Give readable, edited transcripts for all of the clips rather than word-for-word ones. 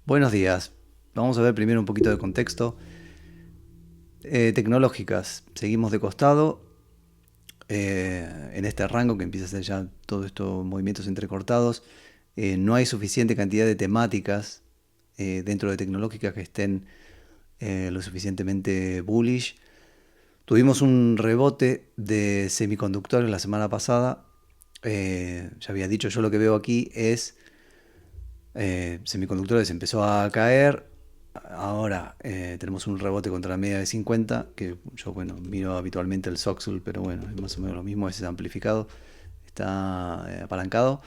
Buenos días. Vamos a ver primero un poquito de contexto. Tecnológicas. Seguimos de costado en este rango que empieza a ser ya todos estos movimientos entrecortados. No hay suficiente cantidad de temáticas dentro de tecnológicas que estén lo suficientemente bullish. Tuvimos un rebote de semiconductores la semana pasada. Ya había dicho, yo lo que veo aquí es semiconductores empezó a caer. Ahora tenemos un rebote contra la media de 50, que yo, bueno, miro habitualmente el Soxul, pero bueno, es más o menos lo mismo, es amplificado, está apalancado.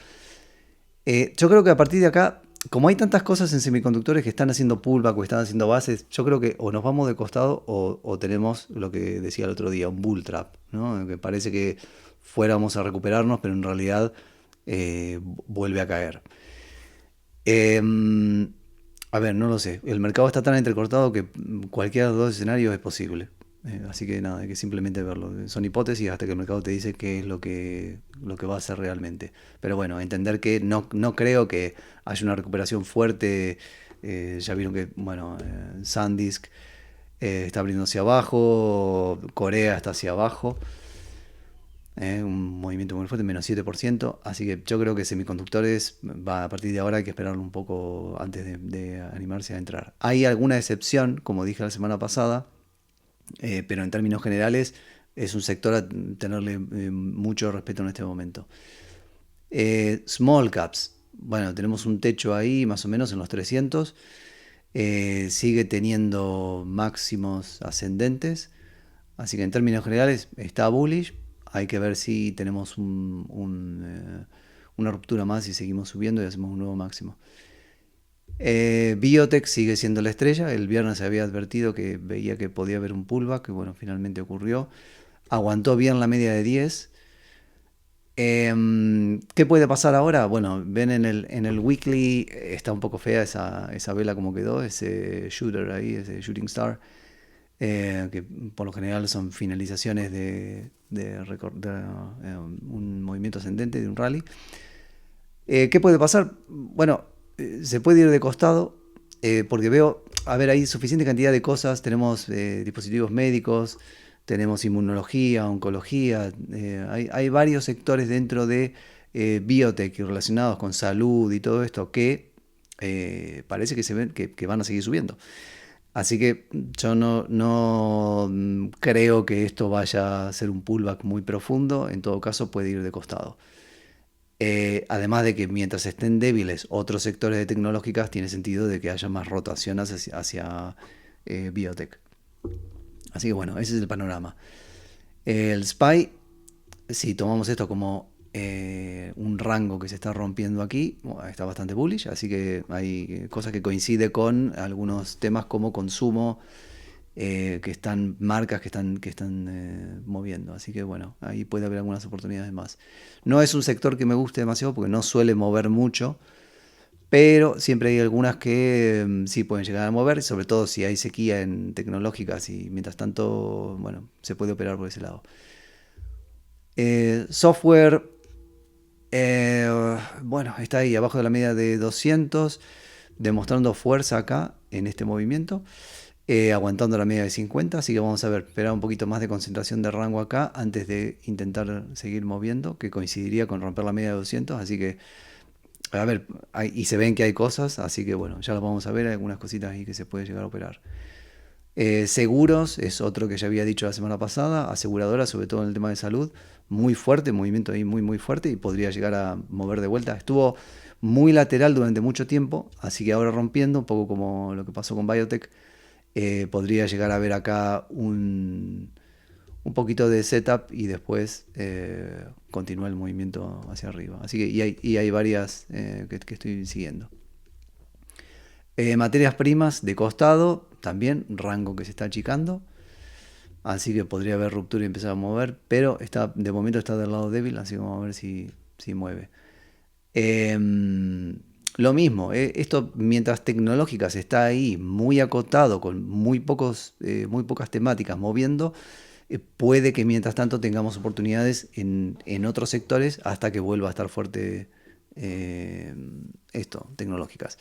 Yo creo que a partir de acá, como hay tantas cosas en semiconductores que están haciendo pullback o están haciendo bases, yo creo que o nos vamos de costado o tenemos lo que decía el otro día, un bull trap, ¿no? Que parece que fuéramos a recuperarnos, pero en realidad vuelve a caer. Eh, a ver, no lo sé. El mercado está tan entrecortado que cualquiera de los dos escenarios es posible. Así que nada, hay que simplemente verlo. Son hipótesis hasta que el mercado te dice qué es lo que va a hacer realmente. Pero bueno, entender que no creo que haya una recuperación fuerte. Ya vieron que, bueno, SanDisk está abriendo hacia abajo, Corea está hacia abajo. Un movimiento muy fuerte, menos 7%. Así que yo creo que semiconductores, a partir de ahora hay que esperarlo un poco antes de animarse a entrar. Hay alguna excepción, como dije la semana pasada, pero en términos generales es un sector a tenerle mucho respeto en este momento. Small caps, bueno, tenemos un techo ahí más o menos en los 300. Sigue teniendo máximos ascendentes. Así que en términos generales está bullish. Hay que ver si tenemos una ruptura más y seguimos subiendo y hacemos un nuevo máximo. Biotech sigue siendo la estrella. El viernes se había advertido que veía que podía haber un pullback, que bueno, finalmente ocurrió. Aguantó bien la media de 10. ¿Qué puede pasar ahora? Bueno, ven en el weekly, está un poco fea esa vela como quedó, ese shooter ahí, ese shooting star, que por lo general son finalizaciones de un movimiento ascendente, de un rally. ¿Qué puede pasar? Bueno, se puede ir de costado, porque veo, a ver, hay suficiente cantidad de cosas, tenemos dispositivos médicos, tenemos inmunología, oncología, hay varios sectores dentro de biotech relacionados con salud y todo esto que parece que se ven que van a seguir subiendo. Así que yo no creo que esto vaya a ser un pullback muy profundo, en todo caso puede ir de costado. Además de que mientras estén débiles otros sectores de tecnológicas, tiene sentido de que haya más rotación hacia biotech. Así que bueno, ese es el panorama. El SPY, si tomamos esto como un rango que se está rompiendo aquí, bueno, está bastante bullish, así que hay cosas que coinciden con algunos temas como consumo, marcas que están moviendo. Así que bueno, ahí puede haber algunas oportunidades más. No es un sector que me guste demasiado porque no suele mover mucho, pero siempre hay algunas que sí pueden llegar a mover, sobre todo si hay sequía en tecnológicas y mientras tanto, bueno, se puede operar por ese lado. Software, bueno, está ahí abajo de la media de 200, demostrando fuerza acá en este movimiento, aguantando la media de 50, así que vamos a ver, esperar un poquito más de concentración de rango acá antes de intentar seguir moviendo, que coincidiría con romper la media de 200, así que, a ver, y se ven que hay cosas, así que bueno, ya lo vamos a ver, hay algunas cositas ahí que se puede llegar a operar. Seguros es otro que ya había dicho la semana pasada, aseguradoras, sobre todo en el tema de salud, muy fuerte, movimiento ahí muy muy fuerte y podría llegar a mover de vuelta. Estuvo muy lateral durante mucho tiempo, así que ahora rompiendo, un poco como lo que pasó con Biotech, podría llegar a ver acá un poquito de setup y después continúa el movimiento hacia arriba. Así que y hay varias que estoy siguiendo. Materias primas de costado, también rango que se está achicando. Así que podría haber ruptura y empezar a mover. Pero de momento está del lado débil, así que vamos a ver si mueve. Lo mismo, esto mientras tecnológicas está ahí muy acotado, con muy pocas temáticas moviendo, puede que mientras tanto tengamos oportunidades en otros sectores hasta que vuelva a estar fuerte esto, tecnológicas.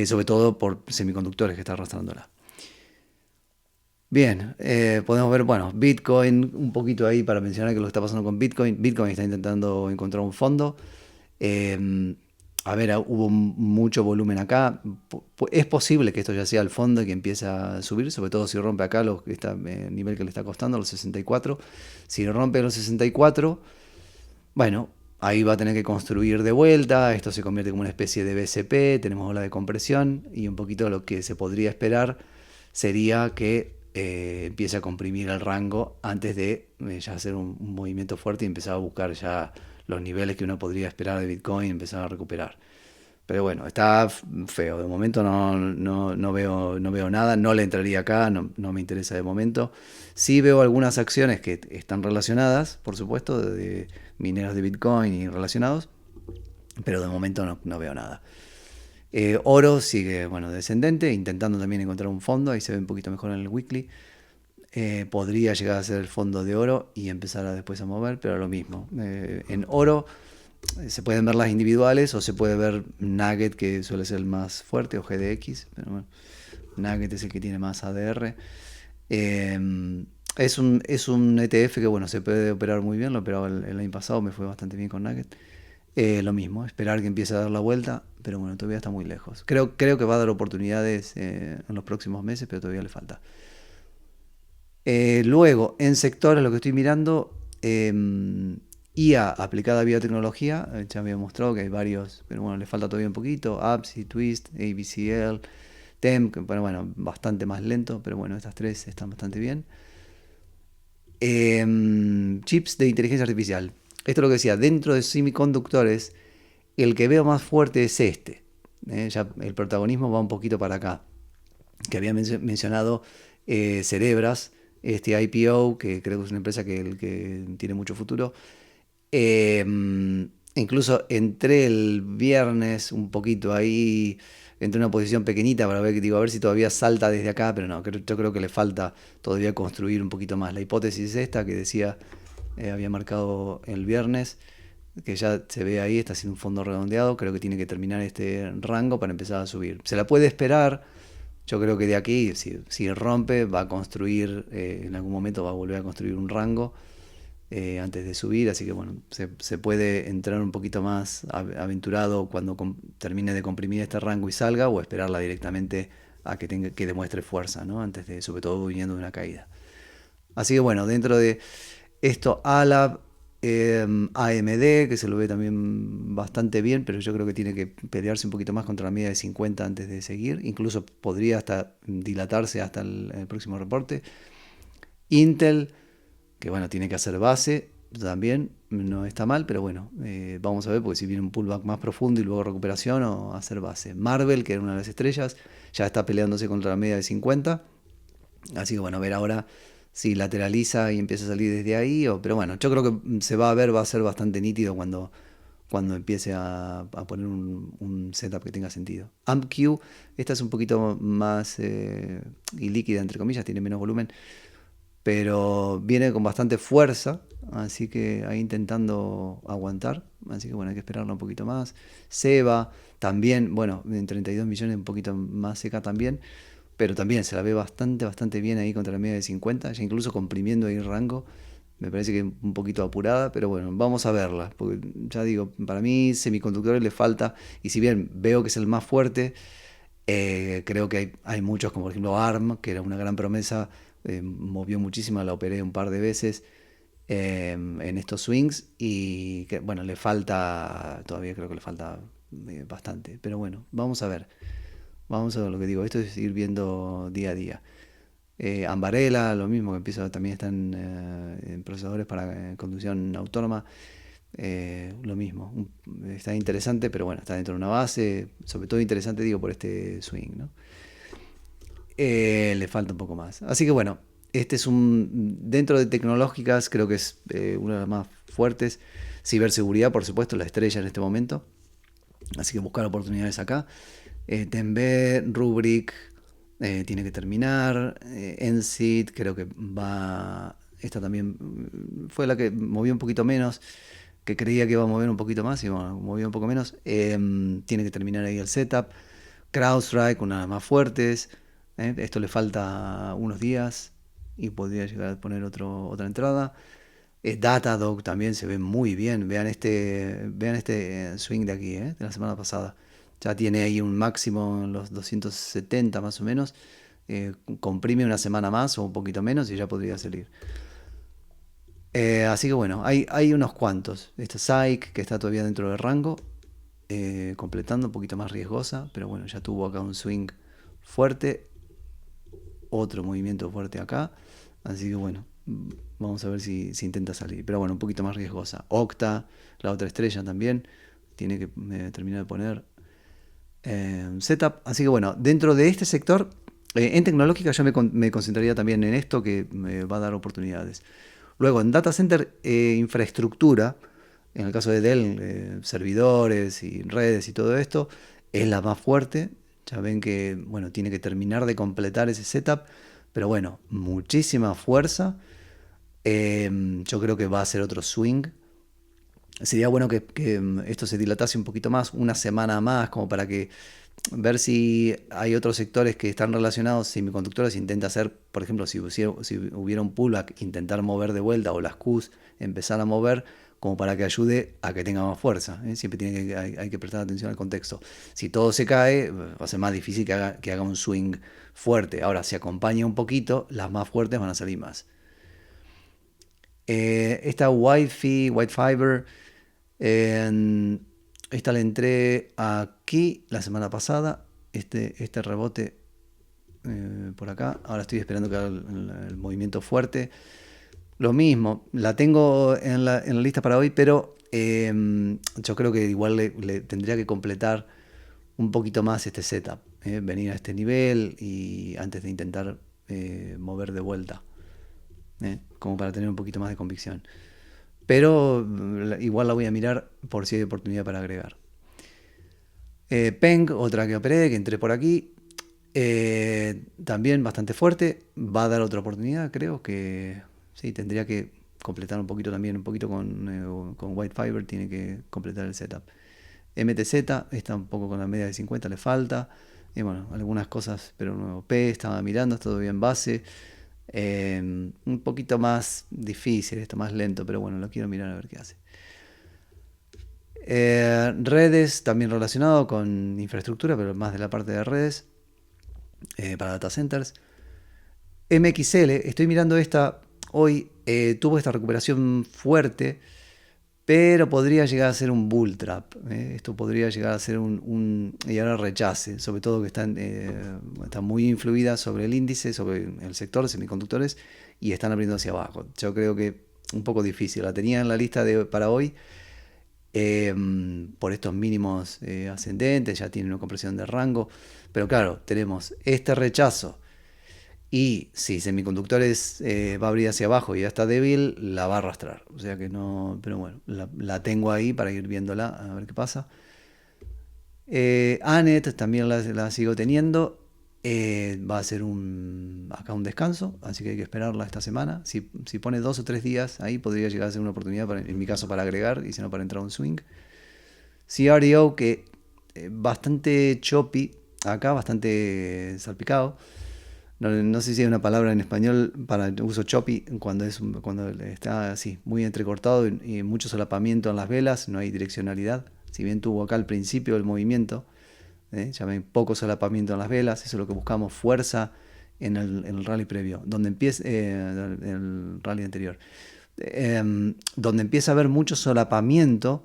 sobre todo por semiconductores que está arrastrándola. Bien, podemos ver, bueno, Bitcoin, un poquito ahí para mencionar que lo que está pasando con Bitcoin. Bitcoin está intentando encontrar un fondo. Eh, a ver, hubo mucho volumen acá. Es posible que esto ya sea el fondo y que empiece a subir, sobre todo si rompe acá el nivel que le está costando, los 64. Si rompe los 64, bueno, ahí va a tener que construir de vuelta. Esto se convierte como una especie de BCP. Tenemos ola de compresión y un poquito lo que se podría esperar sería que empiece a comprimir el rango antes de ya hacer un movimiento fuerte y empezar a buscar ya los niveles que uno podría esperar de Bitcoin y empezar a recuperar. Pero bueno, está feo. De momento no veo nada. No le entraría acá, no me interesa de momento. Sí veo algunas acciones que están relacionadas, por supuesto, de mineros de Bitcoin y relacionados, pero de momento no veo nada. Oro sigue, bueno, descendente, intentando también encontrar un fondo. Ahí se ve un poquito mejor en el weekly. Podría llegar a ser el fondo de oro y empezar después a mover, pero lo mismo. En oro se pueden ver las individuales o se puede ver Nugget, que suele ser el más fuerte, o GDX, pero bueno, Nugget es el que tiene más ADR. Es un ETF que bueno, se puede operar muy bien, lo operaba el año pasado, me fue bastante bien con Nugget. Lo mismo, esperar que empiece a dar la vuelta, pero bueno, todavía está muy lejos. Creo que va a dar oportunidades en los próximos meses, pero todavía le falta. Luego, en sectores, lo que estoy mirando, IA aplicada a biotecnología, ya había mostrado que hay varios, pero bueno, le falta todavía un poquito. APSI, Twist, ABCL, TEM, que bueno, bastante más lento, pero bueno, estas tres están bastante bien. Chips de inteligencia artificial. Esto es lo que decía, dentro de semiconductores, el que veo más fuerte es este. Ya el protagonismo va un poquito para acá. Que había mencionado Cerebras, este IPO, que creo que es una empresa que tiene mucho futuro. Eh, Incluso entré el viernes un poquito ahí, entré en una posición pequeñita para ver, digo, a ver si todavía salta desde acá, pero no, yo creo que le falta todavía construir un poquito más. La hipótesis es esta que decía, había marcado el viernes, que ya se ve ahí, está haciendo un fondo redondeado, creo que tiene que terminar este rango para empezar a subir. Se la puede esperar, yo creo que de aquí, si rompe, va a construir, en algún momento va a volver a construir un rango antes de subir, así que bueno, se puede entrar un poquito más aventurado cuando termine de comprimir este rango y salga, o esperarla directamente a que demuestre fuerza, ¿no? Antes de, sobre todo viniendo de una caída. Así que bueno, dentro de esto, ALAB, AMD, que se lo ve también bastante bien, pero yo creo que tiene que pelearse un poquito más contra la media de 50 antes de seguir. Incluso podría hasta dilatarse hasta el próximo reporte. Intel, que bueno, tiene que hacer base, también no está mal, pero bueno, vamos a ver, porque si viene un pullback más profundo y luego recuperación o hacer base. Marvel, que era una de las estrellas, ya está peleándose contra la media de 50, así que bueno, a ver ahora si lateraliza y empieza a salir desde ahí, pero bueno, yo creo que se va a ver, va a ser bastante nítido cuando empiece a poner un setup que tenga sentido. AmpQ, esta es un poquito más ilíquida, entre comillas, tiene menos volumen, pero viene con bastante fuerza, así que ahí intentando aguantar, así que bueno, hay que esperarlo un poquito más. Seba también, bueno, en 32 millones un poquito más seca también, pero también se la ve bastante bien ahí contra la media de 50, ya incluso comprimiendo ahí el rango. Me parece que un poquito apurada, pero bueno, vamos a verla, porque ya digo, para mí semiconductores le falta, y si bien veo que es el más fuerte, creo que hay muchos, como por ejemplo ARM, que era una gran promesa, movió muchísimo, la operé un par de veces en estos swings y que, bueno, le falta, todavía creo que le falta bastante, pero bueno, vamos a ver lo que digo, esto es ir viendo día a día. Ambarella, lo mismo, que empieza, también están en procesadores para conducción autónoma. Lo mismo, está interesante, pero bueno, está dentro de una base, sobre todo interesante, digo, por este swing, ¿no? Le falta un poco más. Así que bueno, este es dentro de tecnológicas, creo que es una de las más fuertes. Ciberseguridad, por supuesto, la estrella en este momento. Así que buscar oportunidades acá. Tembe, Rubrik, tiene que terminar. Ensid, creo que va. Esta también fue la que movió un poquito menos, que creía que iba a mover un poquito más y bueno, movió un poco menos. Tiene que terminar ahí el setup. CrowdStrike, una de las más fuertes. Esto le falta unos días y podría llegar a poner otra entrada. Datadog también se ve muy bien. Vean este swing de aquí, de la semana pasada. Ya tiene ahí un máximo en los 270 más o menos. Comprime una semana más o un poquito menos y ya podría salir. Así que bueno, hay unos cuantos. Esta Psych, que está todavía dentro del rango, completando, un poquito más riesgosa, pero bueno, ya tuvo acá un swing fuerte, otro movimiento fuerte acá, así que bueno, vamos a ver si intenta salir, pero bueno, un poquito más riesgosa. Octa, la otra estrella también, tiene que terminar de poner setup, así que bueno, dentro de este sector, en tecnológica yo me concentraría también en esto que me va a dar oportunidades. Luego, en data center, infraestructura, en el caso de Dell, servidores y redes y todo esto, es la más fuerte. Ya ven que, bueno, tiene que terminar de completar ese setup, pero bueno, muchísima fuerza. Yo creo que va a ser otro swing. Sería bueno que esto se dilatase un poquito más, una semana más, como para que ver si hay otros sectores que están relacionados, semiconductores, intenta hacer, por ejemplo, si hubiera un pullback, intentar mover de vuelta, o las Qs empezar a mover, como para que ayude a que tenga más fuerza. Siempre hay que prestar atención al contexto. Si todo se cae, va a ser más difícil que haga un swing fuerte. Ahora, si acompaña un poquito, las más fuertes van a salir más. Esta White Fiber, esta le entré aquí la semana pasada. Este rebote por acá. Ahora estoy esperando que haga el movimiento fuerte. Lo mismo, la tengo en la lista para hoy, pero yo creo que igual le tendría que completar un poquito más este setup. Venir a este nivel y antes de intentar mover de vuelta. Como para tener un poquito más de convicción. Pero igual la voy a mirar por si hay oportunidad para agregar. Peng, otra que operé, que entré por aquí. También bastante fuerte. Va a dar otra oportunidad, creo que sí, tendría que completar un poquito también, un poquito con White Fiber, tiene que completar el setup. MTZ está un poco con la media de 50, le falta. Y bueno, algunas cosas, pero nuevo. P estaba mirando, está todavía en base. Un poquito más difícil, esto más lento, pero bueno, lo quiero mirar a ver qué hace. Redes también relacionado con infraestructura, pero más de la parte de redes para data centers. MXL, estoy mirando esta hoy, tuvo esta recuperación fuerte, pero podría llegar a ser un bull trap. Esto podría llegar a ser y ahora rechace, sobre todo que está muy influida sobre el índice, sobre el sector de semiconductores, y están abriendo hacia abajo. Yo creo que un poco difícil. La tenía en la lista para hoy. Por estos mínimos ascendentes, ya tiene una compresión de rango, pero claro, tenemos este rechazo y si semiconductores va a abrir hacia abajo y ya está débil, la va a arrastrar, o sea que no, pero bueno, la tengo ahí para ir viéndola, a ver qué pasa. Anet también la sigo teniendo. Va a ser acá un descanso, así que hay que esperarla esta semana. Si pone 2 o 3 días, ahí podría llegar a ser una oportunidad, en mi caso, para agregar, y si no, para entrar a un swing. CRDO, que bastante choppy, acá bastante salpicado. No sé si hay una palabra en español para el uso choppy, cuando está así, muy entrecortado y mucho solapamiento en las velas, no hay direccionalidad. Si bien tuvo acá al principio el movimiento, ya ven, poco solapamiento en las velas, eso es lo que buscamos, fuerza en el rally previo, donde empieza, en el rally anterior. Donde empieza a haber mucho solapamiento,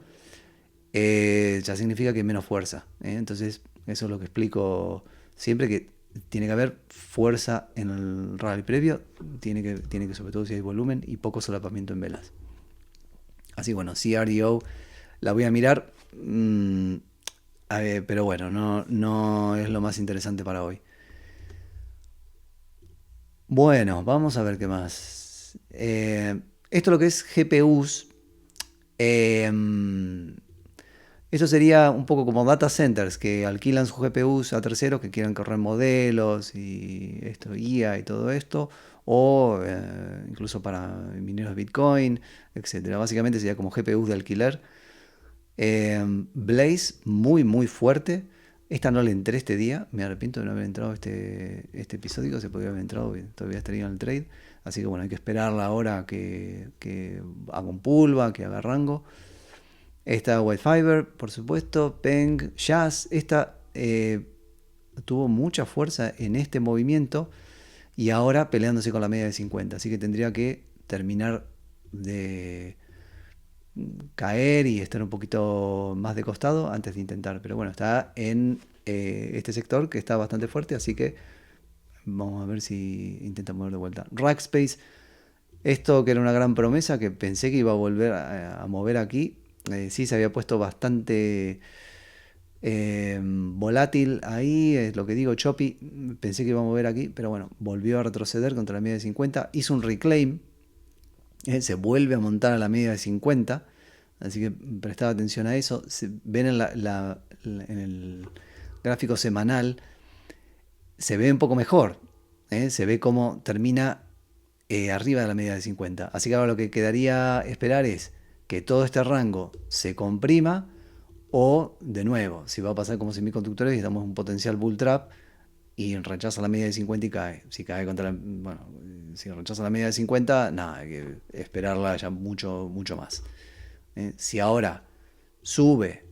ya significa que hay menos fuerza. Entonces, eso es lo que explico siempre, que tiene que haber fuerza en el rally previo, tiene que sobre todo si hay volumen y poco solapamiento en velas. Así bueno, CRDO la voy a mirar, pero bueno, no es lo más interesante para hoy. Bueno, vamos a ver qué más. Esto lo que es GPUs. eh, Esto sería un poco como data centers que alquilan sus GPUs a terceros que quieran correr modelos y esto, IA y todo esto, o incluso para mineros de Bitcoin, etcétera. Básicamente sería como GPUs de alquiler. Blaze muy muy fuerte. Esta no le entré este día, me arrepiento de no haber entrado este episodio, se podría haber entrado, todavía estaría en el trade. Así que bueno, hay que esperarla ahora que haga un pullback, que haga rango. Esta White Fiber, por supuesto, Peng, Jazz, esta tuvo mucha fuerza en este movimiento y ahora peleándose con la media de 50. Así que tendría que terminar de caer y estar un poquito más de costado antes de intentar. Pero bueno, está en este sector que está bastante fuerte, así que vamos a ver si intenta mover de vuelta. Rackspace, esto que era una gran promesa, que pensé que iba a volver a mover aquí. Sí, se había puesto bastante volátil ahí, es lo que digo, choppy. Pensé que iba a mover aquí, pero bueno, volvió a retroceder contra la media de 50. Hizo un reclaim, se vuelve a montar a la media de 50. Así que prestaba atención a eso. Ven en el gráfico semanal, se ve un poco mejor. Se ve cómo termina arriba de la media de 50. Así que ahora lo que quedaría esperar es que todo este rango se comprima o, de nuevo, si va a pasar como semiconductores y estamos en un potencial bull trap y rechaza la media de 50 y cae. Si cae contra bueno, si rechaza la media de 50, nada, hay que esperarla ya mucho, mucho más. Si ahora sube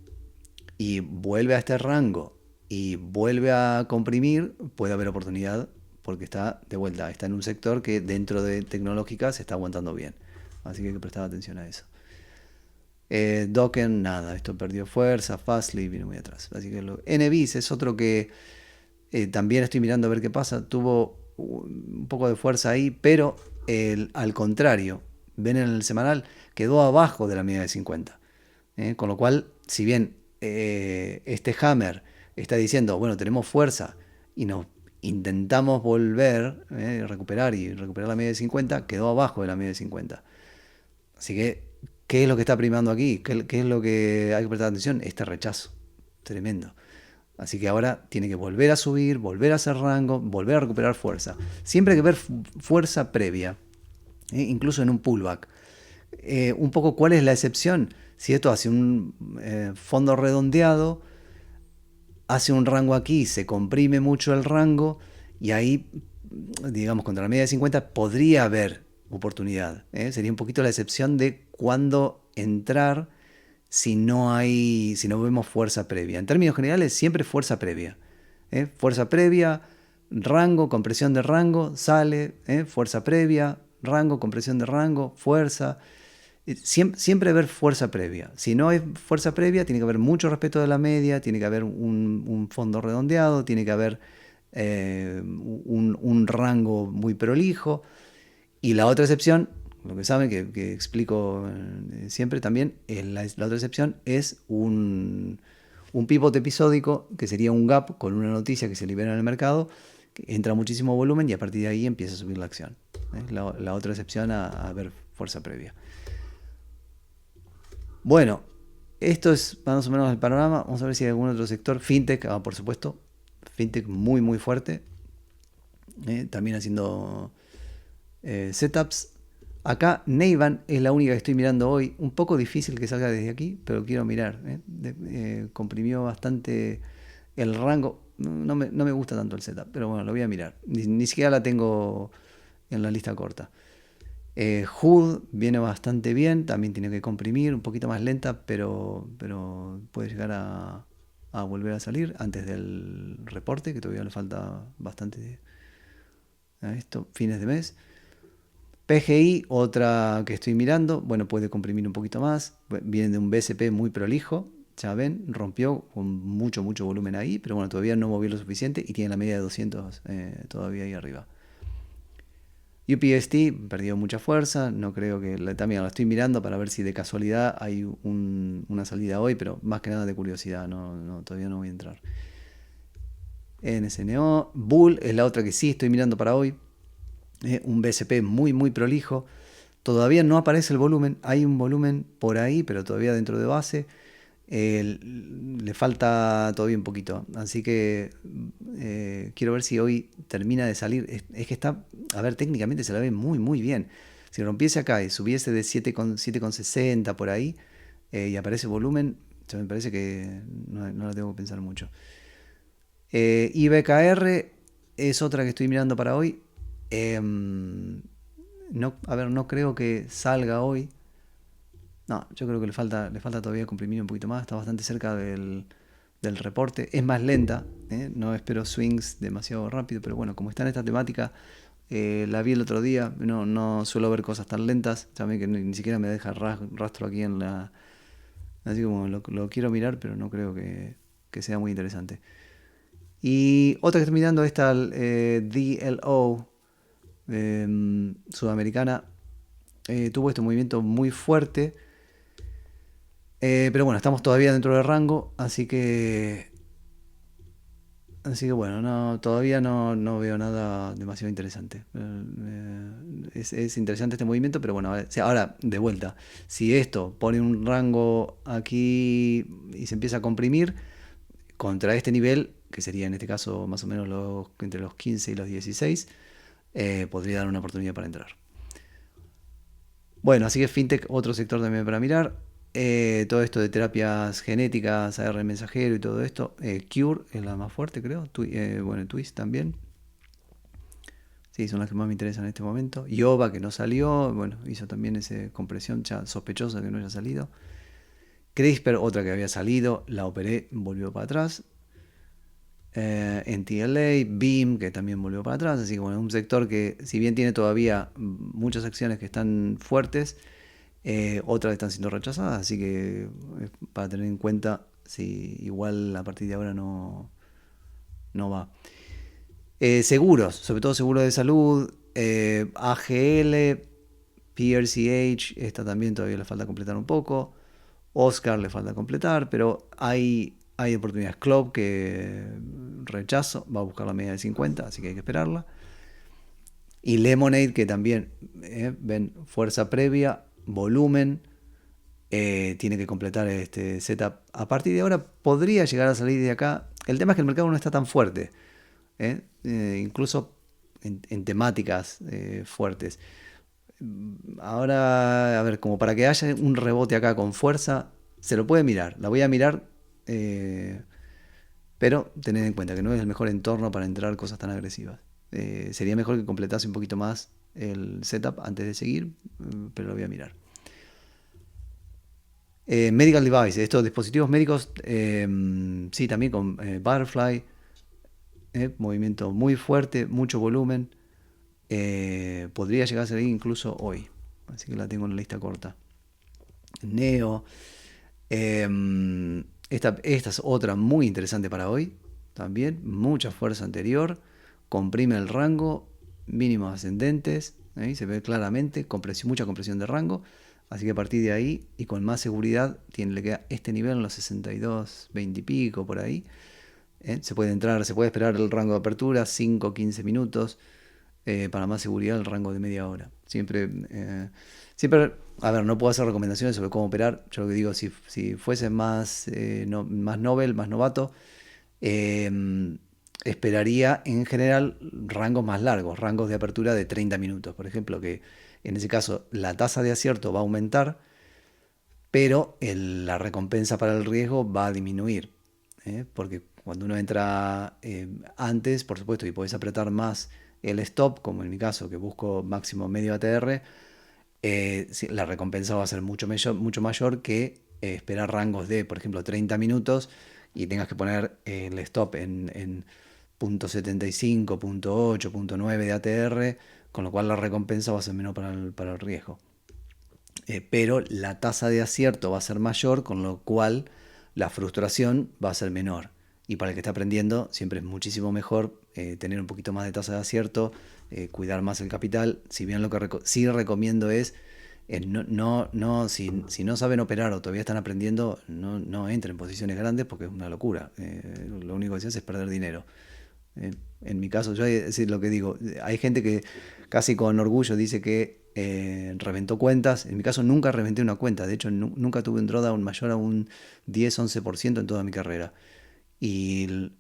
y vuelve a este rango y vuelve a comprimir, puede haber oportunidad porque está de vuelta, está en un sector que dentro de tecnológica se está aguantando bien. Así que hay que prestar atención a eso. Dokken, nada, esto perdió fuerza, Fastly vino muy atrás. Así que NBIS es otro que también estoy mirando a ver qué pasa. Tuvo un poco de fuerza ahí, pero al contrario, ven en el semanal, quedó abajo de la media de 50. Con lo cual, si bien este hammer está diciendo, bueno, tenemos fuerza y nos intentamos volver, recuperar la media de 50, quedó abajo de la media de 50. Así que, ¿qué es lo que está primando aquí? ¿Qué es lo que hay que prestar atención? Este rechazo. Tremendo. Así que ahora tiene que volver a subir, volver a hacer rango, volver a recuperar fuerza. Siempre hay que ver fuerza previa, incluso en un pullback. Un poco cuál es la excepción. Si esto hace un fondo redondeado, hace un rango aquí, se comprime mucho el rango y ahí, digamos, contra la media de 50 podría haber oportunidad. Sería un poquito la excepción de cuándo entrar si no vemos fuerza previa. En términos generales, siempre fuerza previa. Fuerza previa, rango, compresión de rango, sale, fuerza previa, rango, compresión de rango, fuerza. Siempre ver fuerza previa. Si no hay fuerza previa, tiene que haber mucho respeto de la media, tiene que haber un fondo redondeado, tiene que haber un rango muy prolijo. Y la otra excepción, lo que saben, que explico siempre también, la otra excepción es un pivot episódico, que sería un gap con una noticia que se libera en el mercado, que entra muchísimo volumen y a partir de ahí empieza a subir la acción. La otra excepción a ver fuerza previa. Bueno, esto es más o menos el panorama. Vamos a ver si hay algún otro sector. Fintech, por supuesto. Fintech muy, muy fuerte. También haciendo setups. Acá Neivan es la única que estoy mirando hoy. Un poco difícil que salga desde aquí, pero quiero mirar. Comprimió bastante el rango. No me gusta tanto el setup, pero bueno, lo voy a mirar. Ni siquiera la tengo en la lista corta. Hood viene bastante bien, también tiene que comprimir, un poquito más lenta, pero puede llegar a volver a salir antes del reporte, que todavía le falta bastante a esto, fines de mes. PGI, otra que estoy mirando, bueno, puede comprimir un poquito más, viene de un BSP muy prolijo, ya ven, rompió con mucho volumen ahí, pero bueno, todavía no movió lo suficiente y tiene la media de 200 todavía ahí arriba. UPST perdió mucha fuerza, no creo que también la estoy mirando para ver si de casualidad hay una salida hoy, pero más que nada de curiosidad, todavía no voy a entrar. NSNO, Bull es la otra que sí estoy mirando para hoy, un BSP muy prolijo, todavía no aparece el volumen, hay un volumen por ahí, pero todavía dentro de base. Le falta todavía un poquito, así que quiero ver si hoy termina de salir. Es que está, a ver, técnicamente se la ve muy bien. Si rompiese acá y subiese de 7,60 por ahí y aparece volumen, ya me parece que no la tengo que pensar mucho. IBKR es otra que estoy mirando para hoy. No, a ver, no creo que salga hoy. No, yo creo que le falta todavía comprimir un poquito más. Está bastante cerca del reporte. Es más lenta. No espero swings demasiado rápido, pero bueno, como está en esta temática, la vi el otro día. No suelo ver cosas tan lentas. También que ni siquiera me deja rastro aquí en la. Así como lo quiero mirar, pero no creo que sea muy interesante. Y otra que estoy mirando es esta DLO sudamericana. Tuvo este movimiento muy fuerte. Pero bueno, estamos todavía dentro del rango, así que bueno, todavía no veo nada demasiado interesante. Es interesante este movimiento, pero bueno, ahora de vuelta, si esto pone un rango aquí y se empieza a comprimir contra este nivel, que sería en este caso más o menos entre los 15 y los 16, podría dar una oportunidad para entrar. Bueno, así que FinTech, otro sector también para mirar. Todo esto de terapias genéticas, AR mensajero y todo esto. Cure es la más fuerte, creo. Bueno, Twist también. Sí, son las que más me interesan en este momento. Yoba, que no salió. Bueno, hizo también esa compresión ya sospechosa que no haya salido. CRISPR, otra que había salido. La operé, volvió para atrás. NTLA, Beam, que también volvió para atrás. Así que bueno, es un sector que, si bien tiene todavía muchas acciones que están fuertes, otras están siendo rechazadas, así que para tener en cuenta si igual a partir de ahora no va. Seguros, sobre todo seguros de salud, AGL, PRCH, esta también todavía le falta completar un poco. Oscar le falta completar, pero hay oportunidades. Club que rechazo, va a buscar la media de 50, así que hay que esperarla. Y Lemonade que también, ven, fuerza previa, volumen, tiene que completar este setup. A partir de ahora podría llegar a salir de acá. El tema es que el mercado no está tan fuerte, incluso en temáticas fuertes. Ahora, a ver, como para que haya un rebote acá con fuerza, se lo puede mirar. La voy a mirar, eh, pero tened en cuenta que no es el mejor entorno para entrar cosas tan agresivas. Sería mejor que completase un poquito más el setup antes de seguir, pero lo voy a mirar. Medical device, estos dispositivos médicos, sí, también con Butterfly, movimiento muy fuerte, mucho volumen. Podría llegar a salir incluso hoy, así que la tengo en la lista corta. Neo, esta es otra muy interesante para hoy, también, mucha fuerza anterior, comprime el rango, mínimos ascendentes, ahí se ve claramente, mucha compresión de rango. Así que a partir de ahí y con más seguridad le queda este nivel en los 62, 20 y pico por ahí. Se puede entrar, se puede esperar el rango de apertura 5, 15 minutos. Para más seguridad el rango de media hora. Siempre, a ver, no puedo hacer recomendaciones sobre cómo operar. Yo lo que digo, si fuese más, más novel, más novato, esperaría en general rangos más largos, rangos de apertura de 30 minutos. Por ejemplo, que en ese caso la tasa de acierto va a aumentar, pero la recompensa para el riesgo va a disminuir. Porque cuando uno entra antes, por supuesto, y podés apretar más el stop, como en mi caso, que busco máximo medio ATR, la recompensa va a ser mucho mayor que esperar rangos de, por ejemplo, 30 minutos y tengas que poner el stop en .75, .8, .9 de ATR, con lo cual la recompensa va a ser menor para el riesgo. Pero la tasa de acierto va a ser mayor, con lo cual la frustración va a ser menor. Y para el que está aprendiendo, siempre es muchísimo mejor tener un poquito más de tasa de acierto, cuidar más el capital. Si bien lo que sí recomiendo es, si no saben operar o todavía están aprendiendo, no entren en posiciones grandes porque es una locura. Lo único que se hace es perder dinero. En mi caso, yo es decir lo que digo, hay gente que casi con orgullo dice que reventó cuentas. En mi caso nunca reventé una cuenta, de hecho nunca tuve un drawdown mayor a un 10-11% en toda mi carrera. Y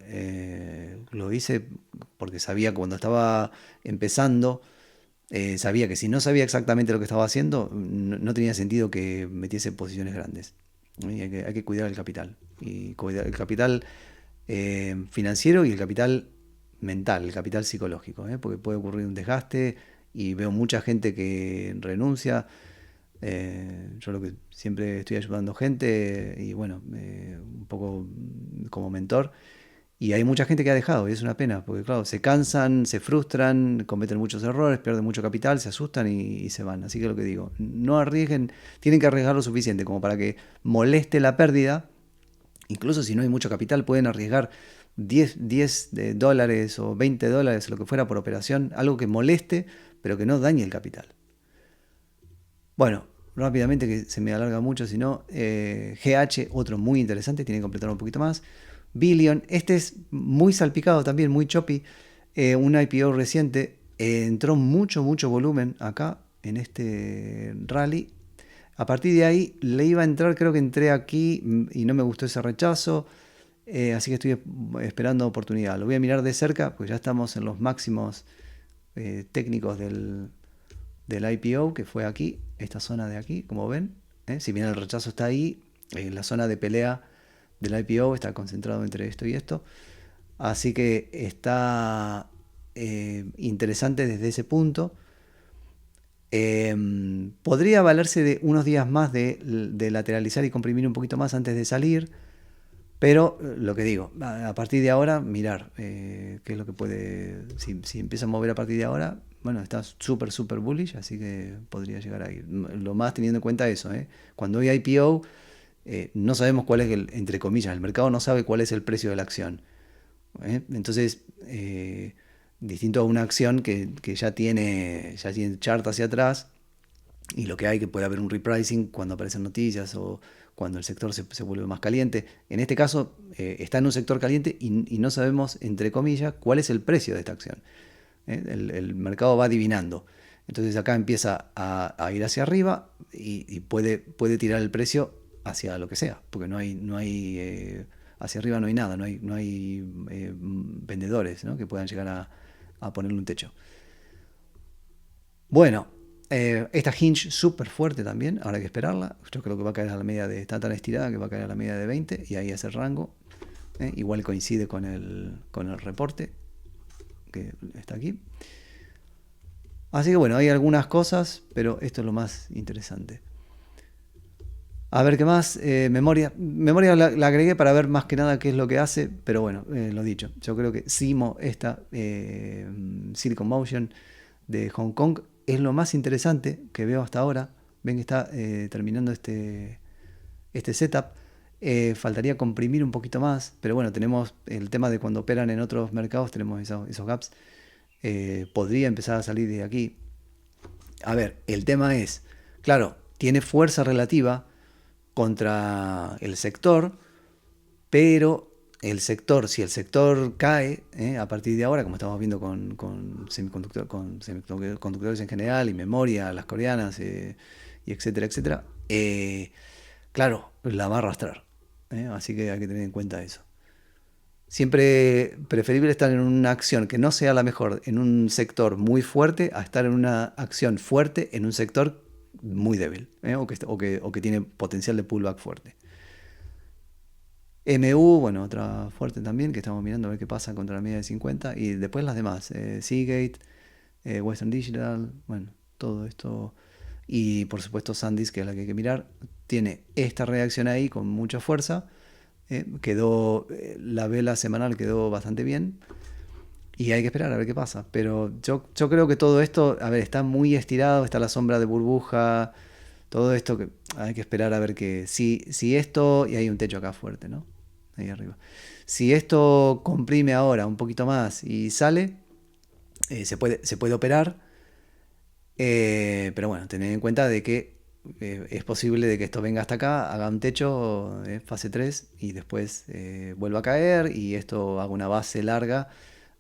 lo hice porque sabía que cuando estaba empezando, sabía que si no sabía exactamente lo que estaba haciendo, no tenía sentido que metiese posiciones grandes. Y hay que cuidar el capital. Y cuidar el capital financiero y el capital mental, el capital psicológico, porque puede ocurrir un desgaste y veo mucha gente que renuncia. Yo lo que siempre estoy ayudando gente y bueno, un poco como mentor. Y hay mucha gente que ha dejado y es una pena, porque claro, se cansan, se frustran, cometen muchos errores, pierden mucho capital, se asustan y se van. Así que lo que digo, no arriesguen, tienen que arriesgar lo suficiente como para que moleste la pérdida. Incluso si no hay mucho capital, pueden arriesgar 10 dólares o 20 dólares, lo que fuera por operación, algo que moleste, pero que no dañe el capital. Bueno, rápidamente que se me alarga mucho, si no, GH, otro muy interesante, tiene que completar un poquito más. Billion, este es muy salpicado también, muy choppy, un IPO reciente, entró mucho volumen acá en este rally. A partir de ahí le iba a entrar, creo que entré aquí y no me gustó ese rechazo, así que estoy esperando oportunidad. Lo voy a mirar de cerca, pues ya estamos en los máximos técnicos del IPO, que fue aquí, esta zona de aquí, como ven. Si bien el rechazo está ahí, la zona de pelea del IPO está concentrado entre esto y esto. Así que está interesante desde ese punto. Podría valerse de unos días más de lateralizar y comprimir un poquito más antes de salir. Pero lo que digo, a partir de ahora, mirar qué es lo que puede. Si empieza a mover a partir de ahora, bueno, está súper bullish, así que podría llegar a ir. Lo más teniendo en cuenta eso, cuando hay IPO, no sabemos cuál es entre comillas, el mercado no sabe cuál es el precio de la acción. Entonces, distinto a una acción que ya tiene chart hacia atrás, y lo que hay que puede haber un repricing cuando aparecen noticias o cuando el sector se vuelve más caliente. En este caso está en un sector caliente y no sabemos, entre comillas, cuál es el precio de esta acción. El mercado va adivinando. Entonces acá empieza a ir hacia arriba y puede tirar el precio hacia lo que sea, porque no hay hacia arriba no hay nada, no hay vendedores, ¿no?, que puedan llegar a ponerle un techo. Bueno, esta hinge súper fuerte también, ahora hay que esperarla. Yo creo que va a caer a la media está tan estirada que va a caer a la media de 20 y ahí hace el rango. Igual coincide con el reporte que está aquí. Así que bueno, hay algunas cosas, pero esto es lo más interesante. A ver qué más. Memoria. Memoria la agregué para ver más que nada qué es lo que hace, pero bueno, lo dicho. Yo creo que SIMO, esta Silicon Motion de Hong Kong, es lo más interesante que veo hasta ahora. Ven que está terminando este setup. Faltaría comprimir un poquito más, pero bueno, tenemos el tema de cuando operan en otros mercados, tenemos esos gaps. Podría empezar a salir de aquí. A ver, el tema es, claro, tiene fuerza relativa contra el sector, pero si el sector cae, a partir de ahora, como estamos viendo con semiconductores en general y memoria, las coreanas, y etcétera, claro, la va a arrastrar. Así que hay que tener en cuenta eso. Siempre preferible estar en una acción que no sea la mejor en un sector muy fuerte a estar en una acción fuerte en un sector muy débil, o que tiene potencial de pullback fuerte. MU, bueno, otra fuerte también, que estamos mirando a ver qué pasa contra la media de 50. Y después las demás, Seagate, Western Digital, bueno, todo esto. Y por supuesto SanDisk, que es la que hay que mirar. Tiene esta reacción ahí con mucha fuerza. La vela semanal quedó bastante bien. Y hay que esperar a ver qué pasa. Pero yo creo que todo esto, a ver, está muy estirado, está la sombra de burbuja, todo esto que hay que esperar a ver que si esto, y hay un techo acá fuerte, ¿no? Ahí arriba. Si esto comprime ahora un poquito más y sale, se puede operar, pero bueno, tener en cuenta de que es posible de que esto venga hasta acá, haga un techo, fase 3 y después vuelva a caer y esto haga una base larga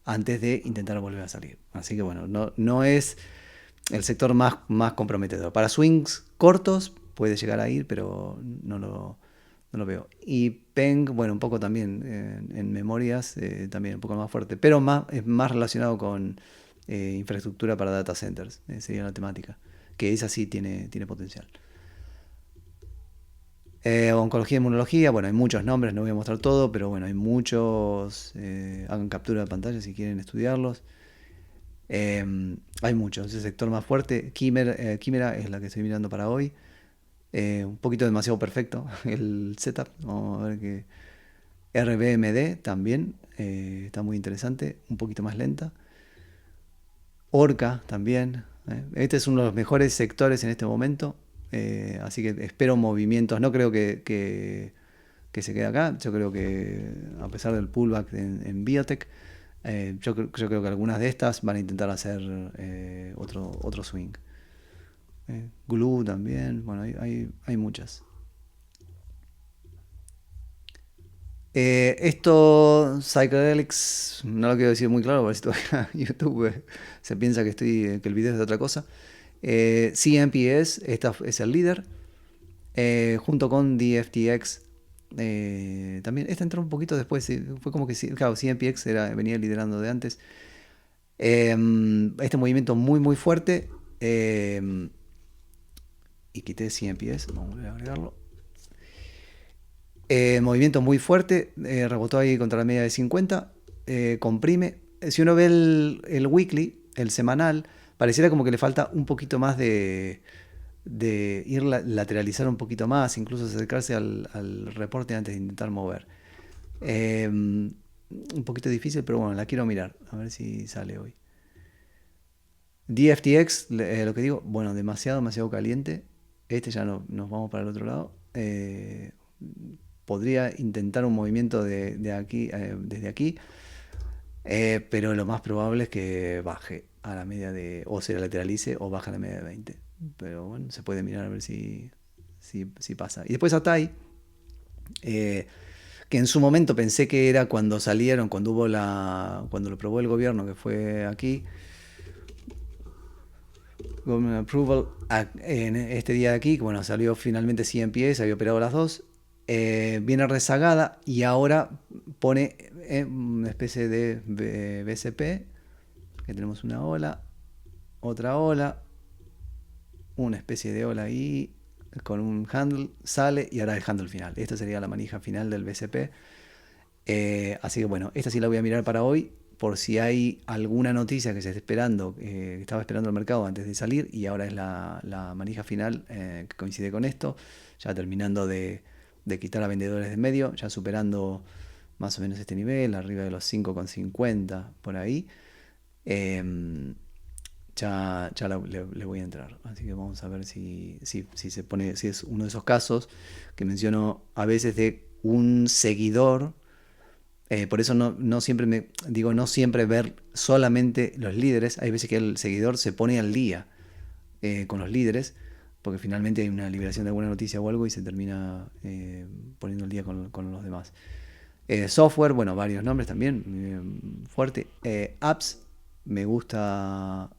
antes de intentar volver a salir. Así que bueno, no es el sector más comprometedor. Para swings cortos puede llegar a ir, pero no lo veo. Y Peng, bueno, un poco también en memorias, también un poco más fuerte, pero es más relacionado con infraestructura para data centers, sería la temática, que esa sí tiene potencial. Oncología e inmunología, bueno, hay muchos nombres, no voy a mostrar todo, pero bueno, hay muchos. Hagan captura de pantalla si quieren estudiarlos. Hay muchos, es el sector más fuerte. Quimera es la que estoy mirando para hoy. Un poquito demasiado perfecto el setup. Vamos a ver que RBMD también está muy interesante, un poquito más lenta. Orca también. Este es uno de los mejores sectores en este momento. Así que espero movimientos. No creo que se quede acá. Yo creo que a pesar del pullback en biotech, yo creo que algunas de estas van a intentar hacer otro swing. Glue también. Bueno, hay muchas. Esto, Psychedelics, no lo quiero decir muy claro, porque si todavía YouTube se piensa que el video es de otra cosa. CMPS, esta es el líder, junto con DFTX. También, esta entró un poquito después, sí, fue como que, claro, CMPX venía liderando de antes. Este movimiento muy, muy fuerte. Y quité CMPS, vamos a agregarlo. Movimiento muy fuerte, rebotó ahí contra la media de 50, comprime. Si uno ve el weekly, el semanal, pareciera como que le falta un poquito más de ir lateralizar un poquito más, incluso acercarse al reporte antes de intentar mover. Un poquito difícil, pero bueno, la quiero mirar, a ver si sale hoy. DFTX, lo que digo, bueno, demasiado caliente. Este ya nos vamos para el otro lado. Podría intentar un movimiento de aquí, desde aquí, pero lo más probable es que baje a la media o se lateralice o baje a la media de 20. Pero bueno, se puede mirar a ver si pasa. Y después Atai, que en su momento pensé que era cuando salieron, cuando lo probó el gobierno, que fue aquí, Government Approval, en este día de aquí, que bueno, salió finalmente CMPS, se había operado las dos, viene rezagada y ahora pone una especie de BCP, que tenemos una ola, otra ola, una especie de ola ahí, con un handle, sale y ahora el handle final. Esta sería la manija final del BCP. Así que bueno, esta sí la voy a mirar para hoy, por si hay alguna noticia que se esté esperando, que estaba esperando el mercado antes de salir y ahora es la manija final que coincide con esto, ya terminando de quitar a vendedores de medio, ya superando más o menos este nivel, arriba de los 5,50 por ahí. Ya le voy a entrar. Así que vamos a ver si se pone, si es uno de esos casos que menciono a veces de un seguidor. Por eso no siempre no siempre ver solamente los líderes. Hay veces que el seguidor se pone al día con los líderes, porque finalmente hay una liberación de alguna noticia o algo y se termina poniendo al día con los demás. Software, bueno, varios nombres también, fuerte. Apps, me gusta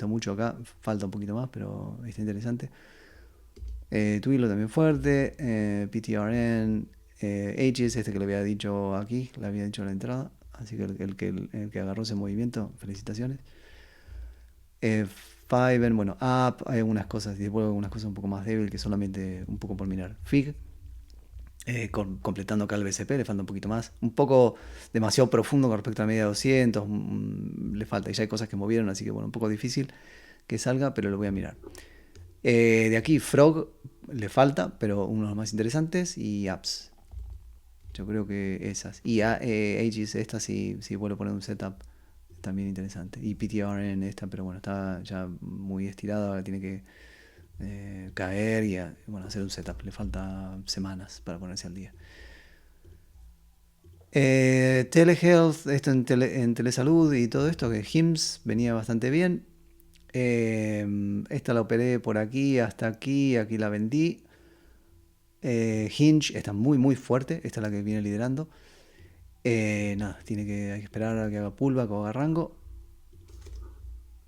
mucho acá, falta un poquito más, pero está interesante. Twilio también fuerte, PTRN, Aegis, este que le había dicho aquí, le había dicho en la entrada, así que el que agarró ese movimiento, felicitaciones. Fiverr, bueno, App, hay algunas cosas, y después algunas cosas un poco más débiles que solamente un poco por mirar. Fig, completando acá el BCP, le falta un poquito más. Un poco demasiado profundo con respecto a la media de 200, le falta. Y ya hay cosas que movieron, así que bueno, un poco difícil que salga, pero lo voy a mirar. De aquí Frog le falta, pero uno de los más interesantes. Y Apps. Yo creo que esas. Y Aegis, esta sí vuelvo a poner un setup también interesante. Y PTRN esta, pero bueno, está ya muy estirada, ahora tiene que caer y bueno, hacer un setup. Le falta semanas para ponerse al día. Telehealth, esto en telesalud y todo esto, que HIMSS venía bastante bien. Esta la operé por aquí hasta aquí la vendí. Hinge está muy fuerte, esta es la que viene liderando. Nada, hay que esperar a que haga pullback o haga rango.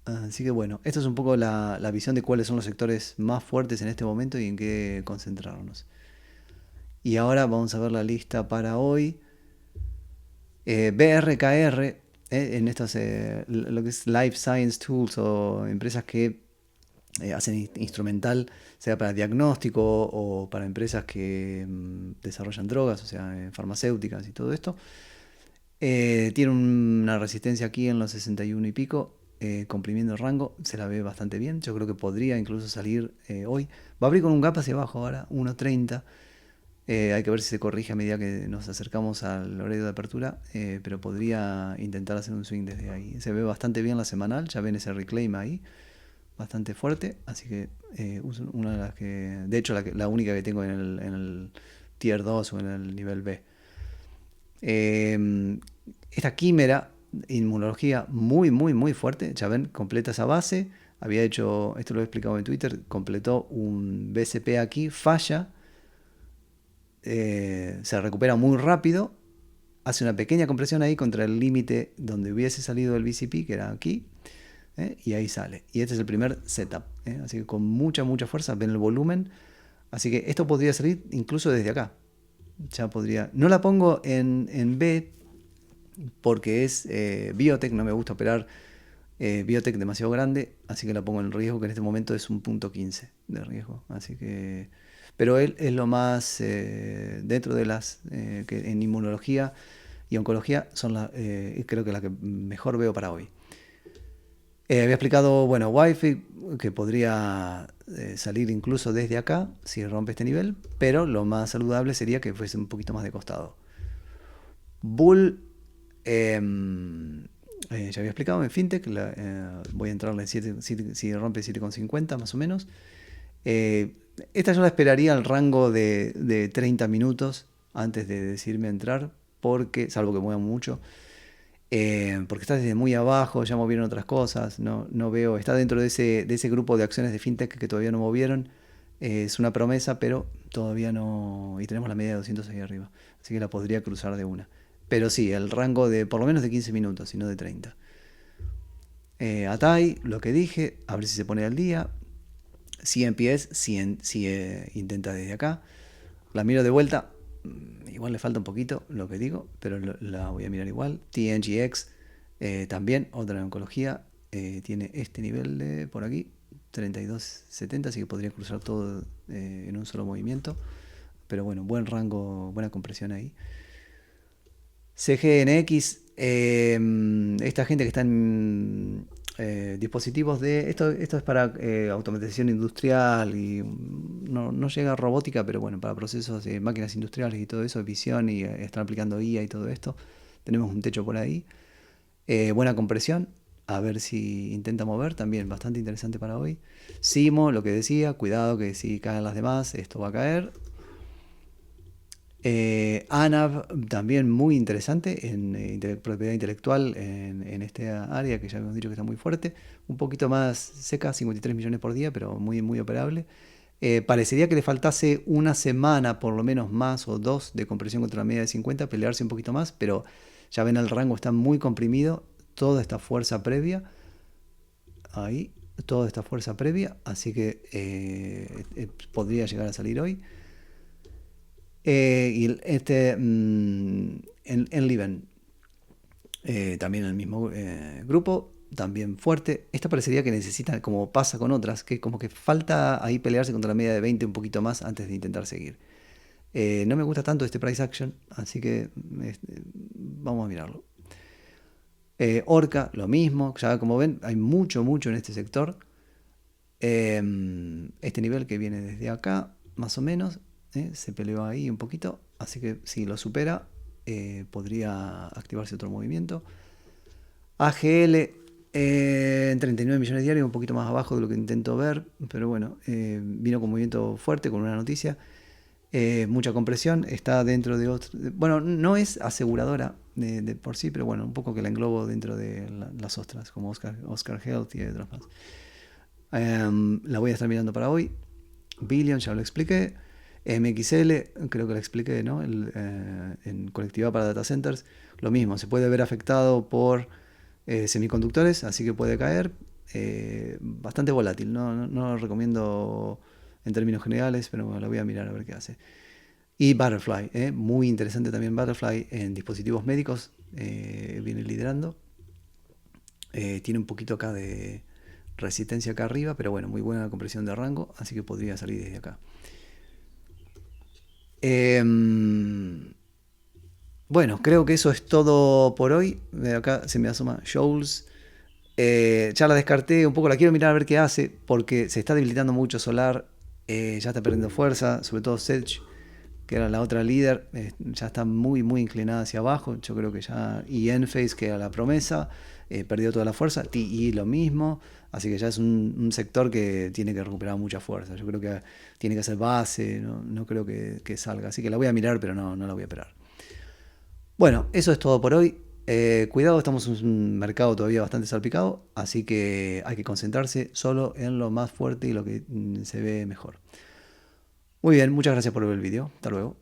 Así que bueno, esta es un poco la visión de cuáles son los sectores más fuertes en este momento y en qué concentrarnos. Y ahora vamos a ver la lista para hoy. BRKR, en estas, lo que es Life Science Tools o empresas que hacen instrumental, sea para diagnóstico o para empresas que desarrollan drogas, o sea, farmacéuticas y todo esto. Tiene una resistencia aquí en los 61 y pico, comprimiendo el rango, se la ve bastante bien. Yo creo que podría incluso salir hoy. Va a abrir con un gap hacia abajo ahora, 1.30. Hay que ver si se corrige a medida que nos acercamos al horario de apertura, pero podría intentar hacer un swing desde ahí. Se ve bastante bien la semanal, ya ven ese reclaim ahí, bastante fuerte, así que uso una de las que, de hecho la única que tengo en el tier 2 o en el nivel B. Esta quimera, inmunología muy, muy, muy fuerte. Ya ven, completa esa base. Había hecho, esto lo he explicado en Twitter, completó un BCP aquí, falla, se recupera muy rápido, hace una pequeña compresión ahí contra el límite donde hubiese salido el BCP, que era aquí, y ahí sale. Y este es el primer setup, así que con mucha, mucha fuerza, ven el volumen. Así que esto podría salir incluso desde acá. Ya podría. No la pongo en B porque es biotech, no me gusta operar biotech demasiado grande, así que la pongo en riesgo, que en este momento es un punto 15 de riesgo. Así que, pero él es lo más, dentro de las que en inmunología y oncología, creo que la que mejor veo para hoy. Había explicado, bueno, Wi-Fi, que podría salir incluso desde acá, si rompe este nivel, pero lo más saludable sería que fuese un poquito más de costado. Bull, ya había explicado en FinTech, voy a entrarle si rompe 7,50 más o menos. Esta yo la esperaría al rango de 30 minutos antes de decirme entrar, porque, salvo que mueva mucho, porque está desde muy abajo, ya movieron otras cosas, no veo, está dentro de ese grupo de acciones de FinTech que todavía no movieron. Es una promesa, pero todavía no, y tenemos la media de 200 ahí arriba, así que la podría cruzar de una. Pero sí, el rango de por lo menos de 15 minutos, y no de 30. Atai, lo que dije, a ver si se pone al día. CMPS, si intenta desde acá. La miro de vuelta, igual le falta un poquito lo que digo, pero la voy a mirar igual. TNGX, también, otra en oncología, tiene este nivel de por aquí, 32.70, así que podría cruzar todo en un solo movimiento. Pero bueno, buen rango, buena compresión ahí. CGNX, esta gente que está en dispositivos de... Esto es para automatización industrial y no llega a robótica, pero bueno, para procesos de máquinas industriales y todo eso, visión y están aplicando IA y todo esto. Tenemos un techo por ahí. Buena compresión, a ver si intenta mover, también bastante interesante para hoy. Simo, lo que decía, cuidado que si caen las demás, esto va a caer. ANAV también muy interesante en propiedad intelectual en esta área que ya hemos dicho que está muy fuerte, un poquito más seca, 53 millones por día, pero muy, muy operable. Parecería que le faltase una semana por lo menos más o dos de compresión contra la media de 50, pelearse un poquito más, pero ya ven el rango está muy comprimido, toda esta fuerza previa, ahí, toda esta fuerza previa, así que podría llegar a salir hoy. Y en Liven, también el mismo grupo, también fuerte. Esta parecería que necesita, como pasa con otras, que como que falta ahí pelearse contra la media de 20 un poquito más antes de intentar seguir. No me gusta tanto este price action, así que vamos a mirarlo. Orca, lo mismo, ya como ven, hay mucho, mucho en este sector. Este nivel que viene desde acá, más o menos, se peleó ahí un poquito, así que si lo supera, podría activarse otro movimiento. AGL en 39 millones diarios, un poquito más abajo de lo que intento ver, pero bueno, vino con movimiento fuerte, con una noticia. Mucha compresión, está dentro de otro. Bueno, no es aseguradora de por sí, pero bueno, un poco que la englobo dentro de las ostras, como Oscar Health y otras más. La voy a estar mirando para hoy. Billion, ya lo expliqué. MXL, creo que lo expliqué, ¿no? En conectividad para data centers. Lo mismo, se puede ver afectado por semiconductores, así que puede caer. Bastante volátil, no lo recomiendo en términos generales, pero bueno, la voy a mirar a ver qué hace. Y Butterfly, muy interesante también Butterfly en dispositivos médicos, viene liderando. Tiene un poquito acá de resistencia acá arriba, pero bueno, muy buena la compresión de rango, así que podría salir desde acá. Bueno, creo que eso es todo por hoy. Acá se me asoma Shoals. Ya la descarté un poco, la quiero mirar a ver qué hace, porque se está debilitando mucho Solar, ya está perdiendo fuerza, sobre todo Sedge, que era la otra líder, ya está muy muy inclinada hacia abajo, yo creo que ya, y Enphase, que era la promesa, perdió toda la fuerza, TE lo mismo, así que ya es un sector que tiene que recuperar mucha fuerza, yo creo que tiene que hacer base, no creo que salga, así que la voy a mirar, pero no la voy a esperar. Bueno, eso es todo por hoy. Cuidado, estamos en un mercado todavía bastante salpicado, así que hay que concentrarse solo en lo más fuerte y lo que se ve mejor. Muy bien, muchas gracias por ver el video. Hasta luego.